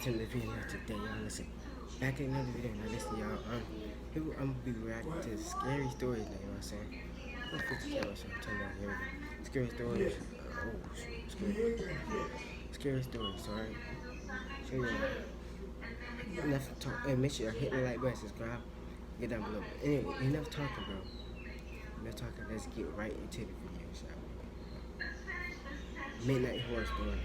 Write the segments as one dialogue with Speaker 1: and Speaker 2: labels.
Speaker 1: to the video today, y'all. Listen, back in another video, now listen, y'all. Here I'm gonna be reacting to scary stories now, you know what I'm saying? I'm 50 cameras, so I'm telling y'all, here we go. Scary stories. Oh, shoot, scary stories, alright? So, yeah. Enough talk. Hey, make sure you hit the like button, subscribe, get down below. Anyway, enough talking, bro. Enough talking, let's get right into the video, shall we? MindNight Horror Story.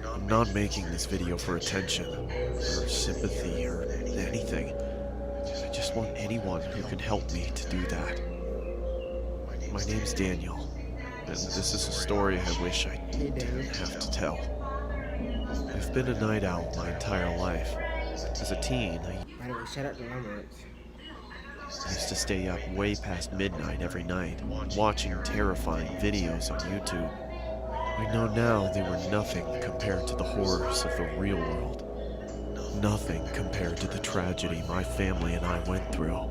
Speaker 2: I'm not making this video for attention, or sympathy, or anything. I just want anyone who can help me to do that. My name's Daniel, and this is a story I wish I didn't have to tell. I've been a night owl my entire life. As a teen,
Speaker 1: By the way, shout out to llama.
Speaker 2: I used to stay up way past midnight every night, watching terrifying videos on YouTube. I know now they were nothing compared to the horrors of the real world. Nothing compared to the tragedy my family and I went through.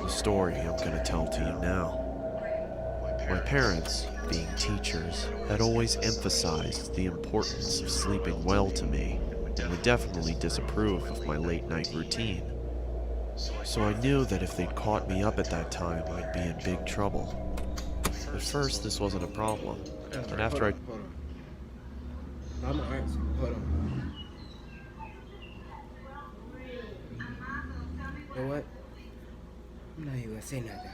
Speaker 2: The story I'm going to tell to you now. My parents, being teachers, had always emphasized the importance of sleeping well to me, and would definitely disapprove of my late-night routine. So I knew that if they'd caught me up at that time, I'd be in big trouble. At first, this wasn't a problem, and after
Speaker 1: Hold on. Hold on. You know what? I'm not even gonna say nothing.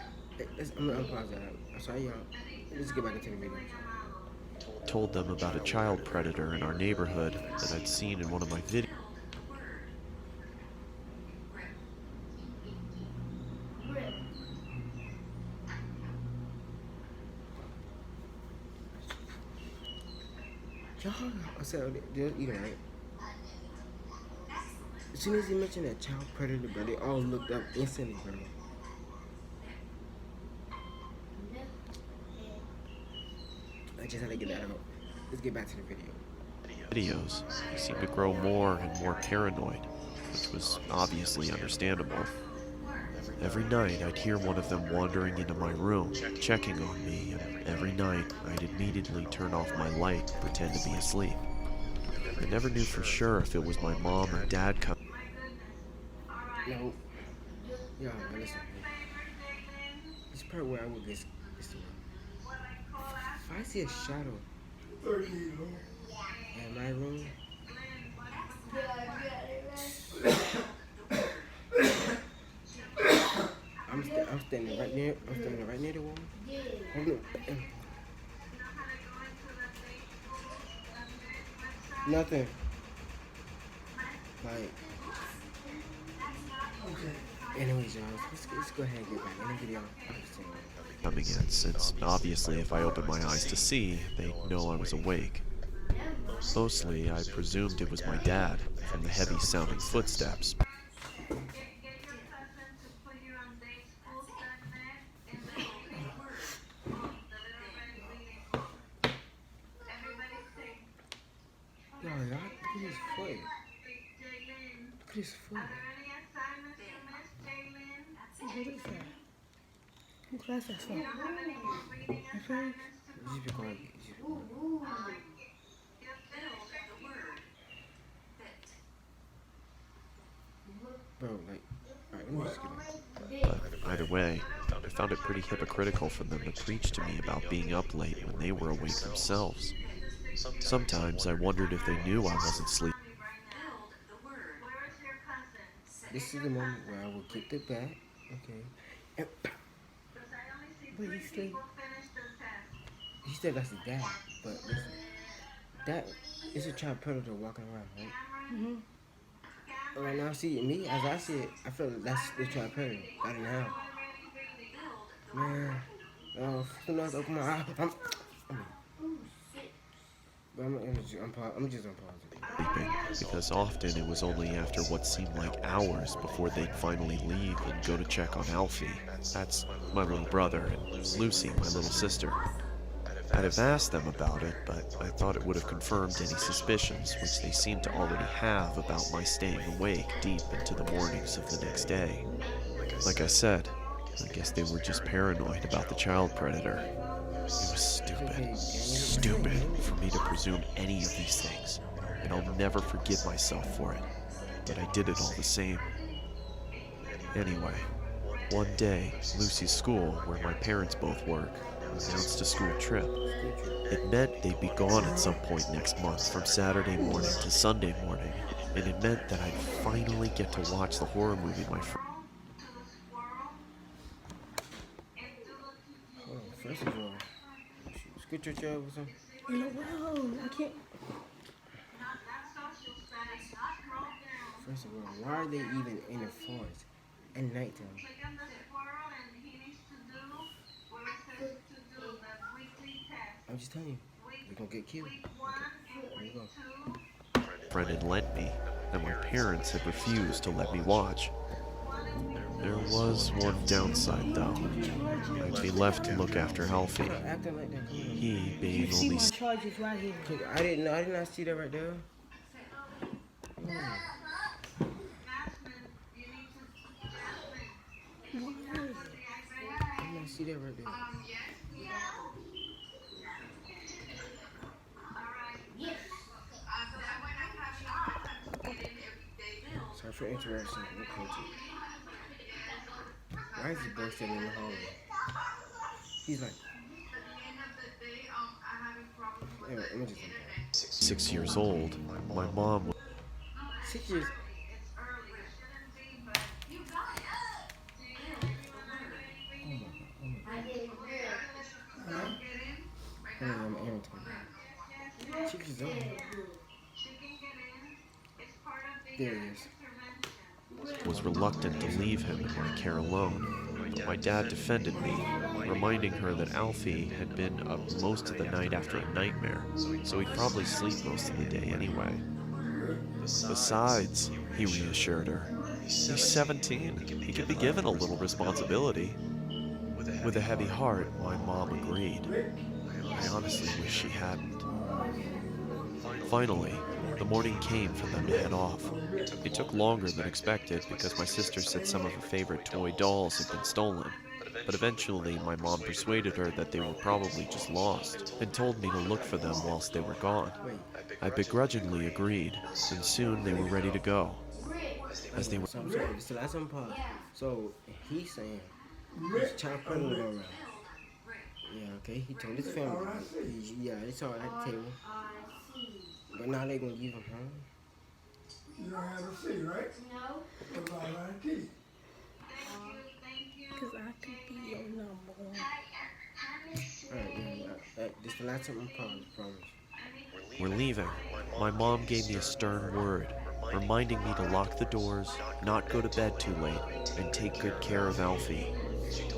Speaker 1: I'm gonna unpause that. I'm sorry, y'all. Let's get back into the video.
Speaker 2: Told them about a child predator in our neighborhood that I'd seen in one of my videos.
Speaker 1: Y'all, I said, they're eating, right? As soon as he mentioned that child predator, bro, they all looked up instantly, bro. I just had to get that out. Let's get back to the video.
Speaker 2: Videos, I seemed to grow more and more paranoid, which was obviously understandable. Every night I'd hear one of them wandering into my room, checking on me, and every night I'd immediately turn off my light and pretend to be asleep. I never knew for sure if it was my mom or dad coming.
Speaker 1: No. Y'all, listen. This part where I will get this one. If I see a shadow in my room, I'm standing right near. I'm standing right near the wall. Nothing. Like. Anyways, y'all, let's go ahead and get back in the video.
Speaker 2: Coming in, since obviously if I opened my eyes to see, they'd know I was awake. Mostly, I presumed it was my dad, from the heavy-sounding footsteps.
Speaker 1: Yo, y'all, look at his foot. Look at his foot. What is that? Who class that from? Okay. Just be quiet. Bro, like, alright, let me just get back.
Speaker 2: But either way, I found it pretty hypocritical for them to preach to me about being up late when they were awake themselves. Sometimes I wondered if they knew I wasn't sleeping.
Speaker 1: This is the moment where I will get the bat, okay? And but he's still, he still got his dad, but listen, that is a child predator walking around, right? Mm-hmm. Right now, see me as I see it, I feel like that's the child predator right now. Man, soon as I open my eye, I'm just unpausing.
Speaker 2: Because often it was only after what seemed like hours before they'd finally leave and go to check on Alfie. That's my little brother, and Lucy, my little sister. I'd have asked them about it, but I thought it would have confirmed any suspicions, which they seemed to already have about my staying awake deep into the mornings of the next day. Like I said, I guess they were just paranoid about the child predator. It was stupid for me to presume any of these things, and I'll never forgive myself for it, but I did it all the same. Anyway, one day, Lucy's school, where my parents both work, announced a school trip. It meant they'd be gone at some point next month from Saturday morning to Sunday morning, and it meant that I'd finally get to watch the horror movie my friend.
Speaker 1: Oh, first of all, scoot your chair over some.
Speaker 3: No, I can't.
Speaker 1: First of all, why are they even in the forest at nighttime? I'm just telling you, we're gonna get killed. Okay, there you go.
Speaker 2: Friend had lent me, and my parents had refused to let me watch. There was one downside, though. I'd be left to look after Alfie.
Speaker 1: Acting like that.
Speaker 2: He being
Speaker 3: See
Speaker 2: only
Speaker 3: my charges right here.
Speaker 1: I did not see that right there. I did not see that right there. Sorry for interruption. We'll continue. Why is the boy sitting in the hallway? He's like, anyway, let me just
Speaker 2: 6 years old. My mom
Speaker 1: 6 years. I'm irritated. 6 years old. There he is.
Speaker 2: was reluctant to leave him in my care alone, but my dad defended me, reminding her that Alfie had been up most of the night after a nightmare, so he'd probably sleep most of the day anyway. Besides, he reassured her, he's 17, he could be given a little responsibility. With a heavy heart, my mom agreed. I honestly wish she hadn't. Finally, the morning came for them to head off. It took longer than expected because my sister said some of her favorite toy dolls had been stolen. But eventually, my mom persuaded her that they were probably just lost and told me to look for them whilst they were gone. I begrudgingly agreed, and soon they were ready to go. As they were
Speaker 1: So I'm sorry, so that's on pause. So he's saying his child predator go around. Yeah, okay, he told his family. Yeah, they saw it at the table. But now they gonna leave him home.
Speaker 4: You don't have a seat, right? No. Because I like teeth.
Speaker 3: Because I could be your number one.
Speaker 1: Alright, yeah, this is the last time I'm paused, I promise.
Speaker 2: We're leaving. My mom gave me a stern word, reminding me to lock the doors, not go to bed too late, and take good care of Alfie.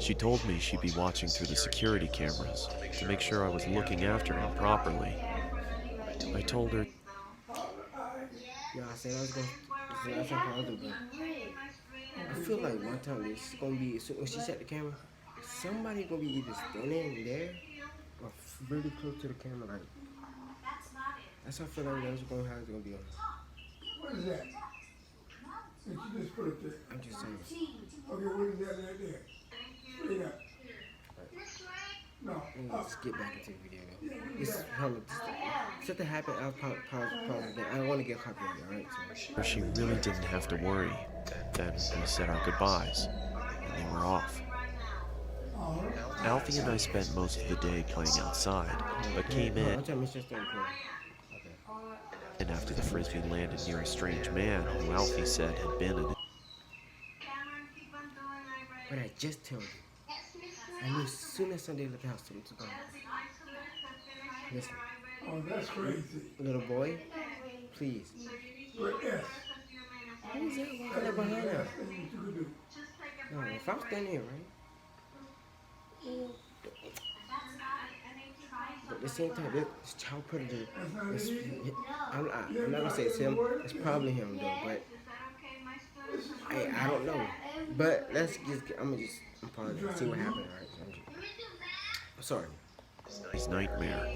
Speaker 2: She told me she'd be watching through the security cameras to make sure I was looking after him properly. I told her,
Speaker 1: Yeah, I said I was gonna. This is the last time I'm paused, but I feel like one time it's gonna be, so when she set the camera, somebody gonna be either standing there or really close to the camera, like. That's how I feel like that's gonna how it's gonna be on.
Speaker 4: What is that? Did you just put it there?
Speaker 1: I'm just saying.
Speaker 4: Okay, what is that right there? What is that? No.
Speaker 1: Let's get back into the video though. This is probably something happened. I'll pause again. I don't want to get copyrighted, alright? So.
Speaker 2: she really didn't have to worry. Then we said our goodbyes, and they were off. Alfie and I spent most of the day playing outside, but came in,
Speaker 1: I'm trying to miss your story,
Speaker 2: and after the frisbee landed near a strange man who Alfie said had been in.
Speaker 1: But I just told you. I knew as soon as Sunday left the house, something was going on. Listen,
Speaker 4: Oh, that's crazy.
Speaker 1: little boy, please.
Speaker 4: But yes.
Speaker 1: Who is that walking up behind
Speaker 4: That's
Speaker 1: us?
Speaker 4: the thing you could do.
Speaker 1: No, if I'm standing here, right? But at the same time, this child predator, is, I'm not gonna say it's him. It's probably him though, but I don't know. But let's just, I'm probably see what happened, alright? I'm sorry.
Speaker 2: His nightmare.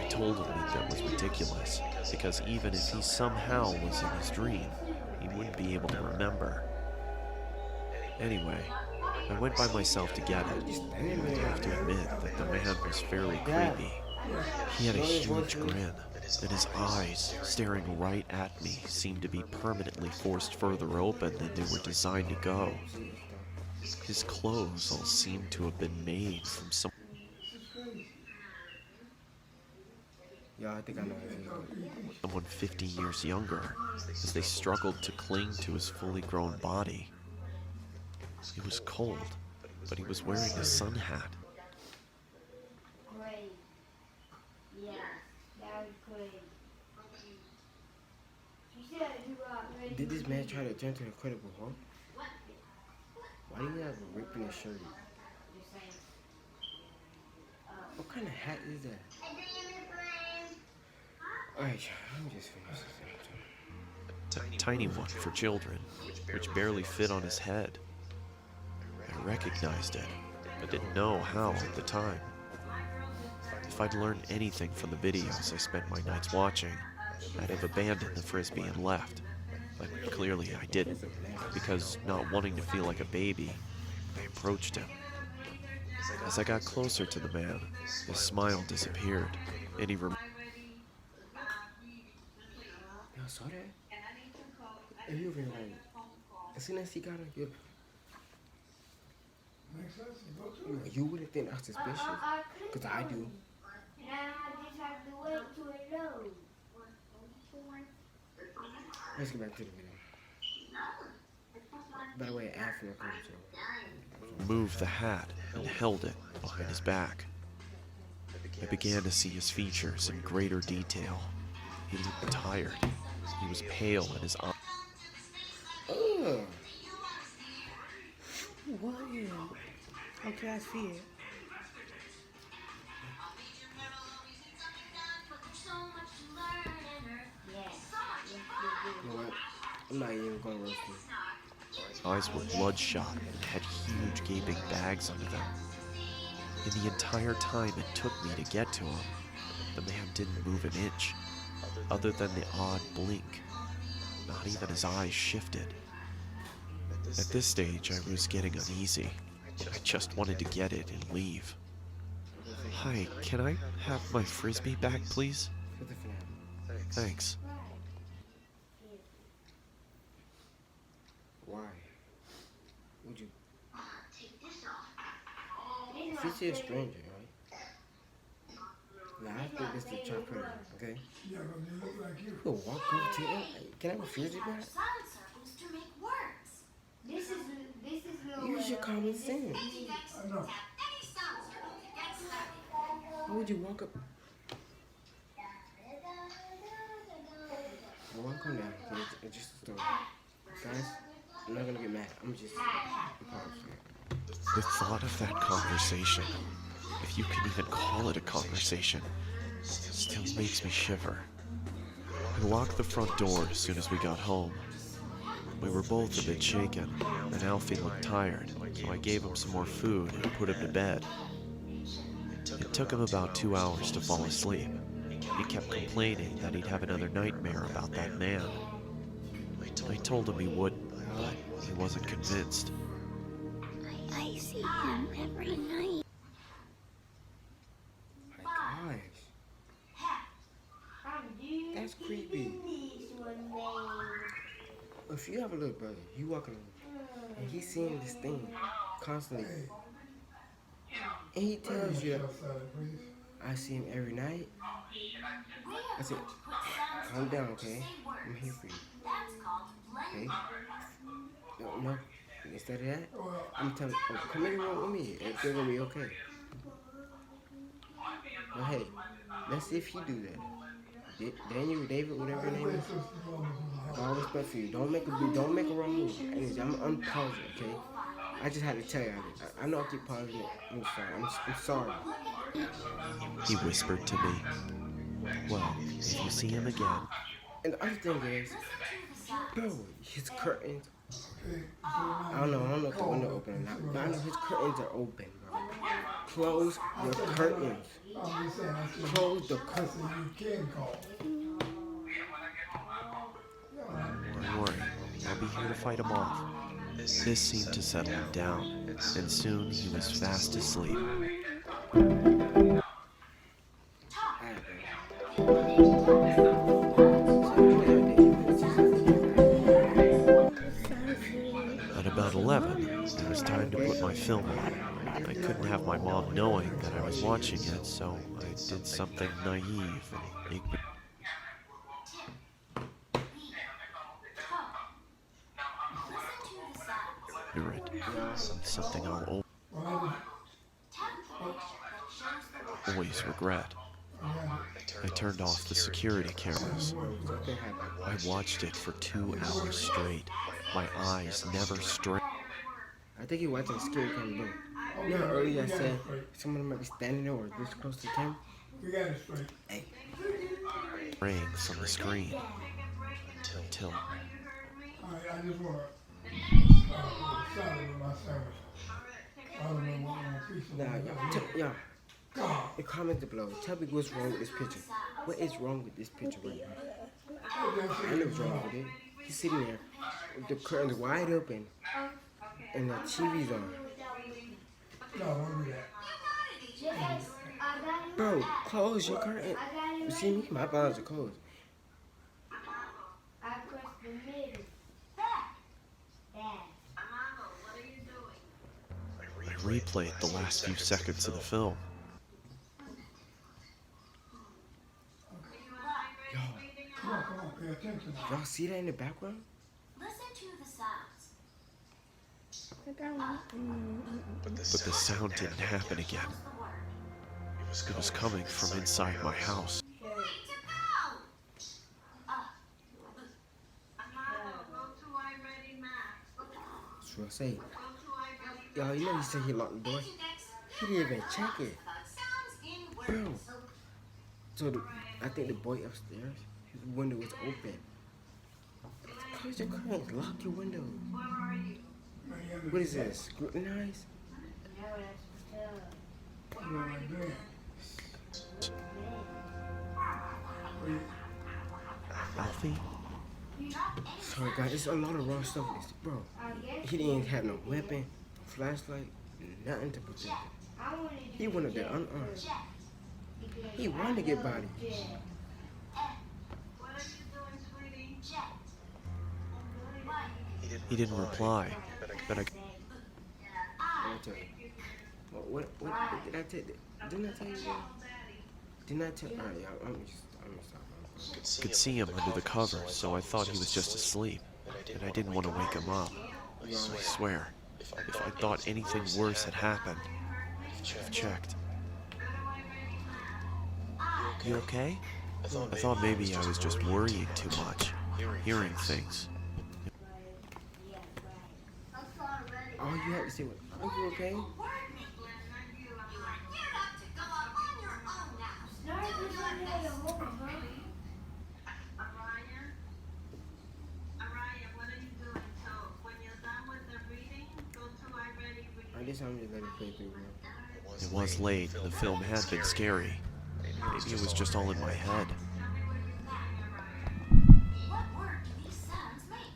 Speaker 2: I told him that was ridiculous, because even if he somehow was in his dream, he wouldn't be able to remember. Anyway, I went by myself to get it. I have to admit that the man was fairly creepy. He had a huge grin, and his eyes, staring right at me, seemed to be permanently forced further open than they were designed to go. His clothes all seemed to have been made from some
Speaker 1: Yo, I think I know what
Speaker 2: someone 50 years younger, as they struggled to cling to his fully grown body. It was cold, but he was wearing a sun hat.
Speaker 5: Great. Yeah, that was great. You said you are ready.
Speaker 1: Did this man try to turn to the Incredible Hulk? Why do you have a rip in his shirt? What kind of hat is that? Alright, let me just finish this.
Speaker 2: A tiny one for children, which barely fit on his head. I recognized it, but didn't know how at the time. If I'd learned anything from the videos I spent my nights watching, I'd have abandoned the frisbee and left. But clearly I didn't, because not wanting to feel like a baby, I approached him. As I got closer to the man, his smile disappeared, and he
Speaker 1: Y'all saw that? And you been like, as soon as he got her, you wouldn't think that's suspicious? Because I do.
Speaker 5: Now I just have to wait till it loads.
Speaker 1: Let's get back to the video. By the way, after the conversation.
Speaker 2: moved the hat and held it behind his back. I began to see his features in greater detail. He looked tired. He was pale and his eyes.
Speaker 1: Ugh.
Speaker 3: What? Okay, I see it.
Speaker 1: You know what? I'm not even gonna roast you.
Speaker 2: His eyes were bloodshot and had huge gaping bags under them. In the entire time it took me to get to him, the man didn't move an inch, other than the odd blink. Not even his eyes shifted. At this stage, I was getting uneasy. I just wanted to get it and leave. Hi, can I have my frisbee back, please? Thanks.
Speaker 1: Why? Would you? If he's a stranger, right? Now I think this is the chocolate, okay?
Speaker 4: Yeah, but you look like you.
Speaker 1: You'll walk over to him. Can I have a frisbee back? Use your common sense.
Speaker 4: I know.
Speaker 1: Why would you walk up? Well, calm down. It's just a story. Guys, I'm not gonna get mad. I'm just apologize.
Speaker 2: The thought of that conversation, if you can even call it a conversation, still makes me shiver. I locked the front door as soon as we got home. We were both a bit shaken, and Alfie looked tired, so I gave him some more food and put him to bed. It took him about 2 hours to fall asleep. He kept complaining that he'd have another nightmare about that man. I told him he wouldn't, but he wasn't convinced.
Speaker 6: I see him every night.
Speaker 1: My gosh. That's creepy. If you have a little brother, you walking around, and he's seeing this thing constantly, and he tells you, I see him every night. I said, calm down, okay? I'm here for you. Okay? No, instead of that, I'm telling you, come in the room with me. Everything's gonna be okay. But hey, let's see if he do that. Daniel, David, whatever your name is. All respect for you. Don't make a wrong move. I'm unpausing, okay? I just had to tell you. I know I keep pausing it. I'm sorry. I'm sorry.
Speaker 2: He whispered to me, well, if you see him again.
Speaker 1: And the other thing is, bro, his curtains. I don't know if the window open or not, but I know his curtains are open, bro. Close your curtains. Close the curtains.
Speaker 4: You can call.
Speaker 2: Don't worry, I'll be here to fight him off. This seemed to settle him down, and soon he was fast asleep. At about 11, it was time to put my film on. I couldn't have my mom knowing that I was watching it, so I did something naive and ignorant. Something I'll always regret. I turned off the security cameras. I watched it for 2 hours straight. My eyes never straight.
Speaker 1: I think you're watching a scary camera. You know how earlier I said someone might be standing there or this close to the camera?
Speaker 4: We got it straight.
Speaker 1: Hey.
Speaker 2: Rang from the screen until
Speaker 4: All right, I just want to salad with my sandwich. I don't know what my piece of
Speaker 1: Now, y'all, the comments below. Tell me what's wrong with this picture. What is wrong with this picture right here? I know what's wrong with it. He's sitting there with the curtains wide open and the TV's on.
Speaker 4: No, don't do that.
Speaker 1: Bro, close your curtain. You see me? My blinds are closed.
Speaker 2: I replayed the last few seconds of the film.
Speaker 4: Come on, pay attention.
Speaker 1: Y'all see that in the background?
Speaker 6: Listen to the sounds.
Speaker 2: But the sound didn't happen again. It was coming from inside my house.
Speaker 1: That's what I say. Y'all, you know he said he locked the door. He didn't even check it. Bro. So I think the boy upstairs, his window was open. Close your curtains, lock your window. What is this? Scrutinize?
Speaker 2: Alfie?
Speaker 1: Sorry guys, it's a lot of wrong stuff with this. Bro, he didn't have no weapon, flashlight, nothing to protect him. He went up there unarmed. He wanted to get bodied.
Speaker 2: He didn't reply, but I
Speaker 1: Let me tell you. What did I tell you? Didn't I tell you that? Didn't I tell you? Alright, y'all, I'm gonna stop.
Speaker 2: could see him under the cover, so I thought he was just asleep, and I didn't want to wake him up. I swear, if I thought anything worse had happened, I'd have checked. You okay? I thought maybe I was just worrying too much, hearing things.
Speaker 1: All you have to say was, are you okay? I guess I'm just letting it play through, bro.
Speaker 2: It was late, and the film had been scary. Maybe it was just all in my head.
Speaker 6: What word do these sounds make?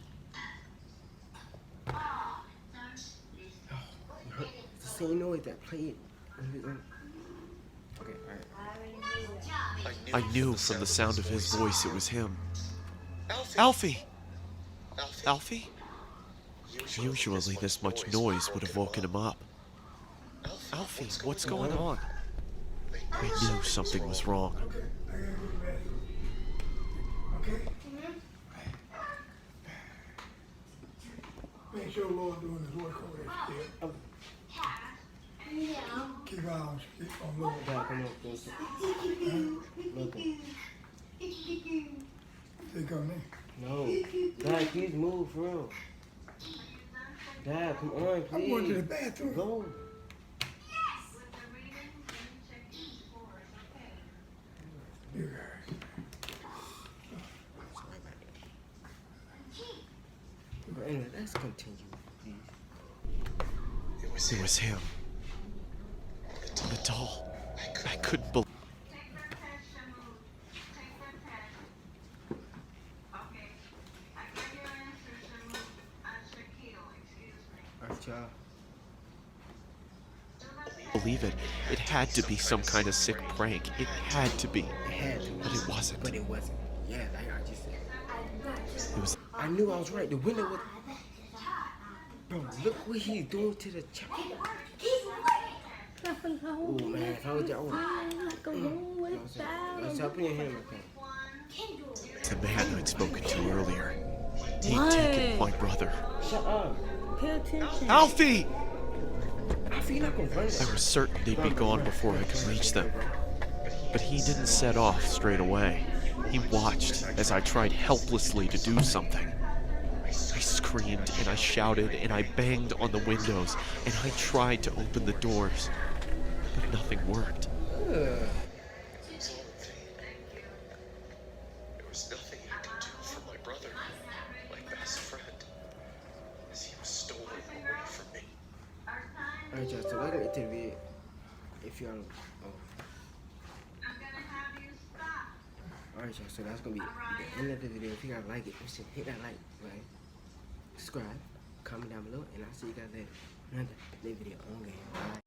Speaker 1: It's the same noise that played. Okay, alright.
Speaker 2: I knew from the sound of his voice it was him. Alfie! Alfie? Usually this much noise would have woken him up. Alfie, what's going on? I knew something was wrong.
Speaker 4: Okay? Make sure Lord doing his work over there. Keep an eye on Lord.
Speaker 1: Dad, come on, please. Look.
Speaker 4: They come in.
Speaker 1: No. Dad, please move, for real. Dad, come on, please.
Speaker 4: I'm going to the bathroom.
Speaker 1: Go.
Speaker 4: You guys.
Speaker 1: Sorry about that. But anyway, let's continue, please.
Speaker 2: It was him. The doll. I couldn't believe.
Speaker 1: Alright, y'all.
Speaker 2: believe it. It had to be some kind of sick prank. It had to be.
Speaker 1: It had to.
Speaker 2: But it wasn't.
Speaker 1: But it wasn't. Yeah, like I just said.
Speaker 2: It was.
Speaker 1: I knew I was right. The window was. Bro, look what he's doing to the child. Oh man, if I was y'all, stop putting your hand in my car.
Speaker 2: The man I'd spoken to earlier. He'd taken my brother.
Speaker 1: Shut up.
Speaker 3: Pay attention.
Speaker 2: Alfie!
Speaker 1: I feel like I'm running.
Speaker 2: I was certain they'd be gone before I could reach them. But he didn't set off straight away. He watched as I tried helplessly to do something. I screamed and I shouted and I banged on the windows and I tried to open the doors. But nothing worked.
Speaker 1: Ugh.
Speaker 2: There was nothing I could do for my brother, my best friend, as he was stolen away from me.
Speaker 1: Alright, y'all, so welcome to the video. If y'all, alright, y'all, so that's gonna be the end of the video. If you guys like it, hit that like, right? Subscribe, comment down below, and I'll see you guys later. Another video on game. Bye.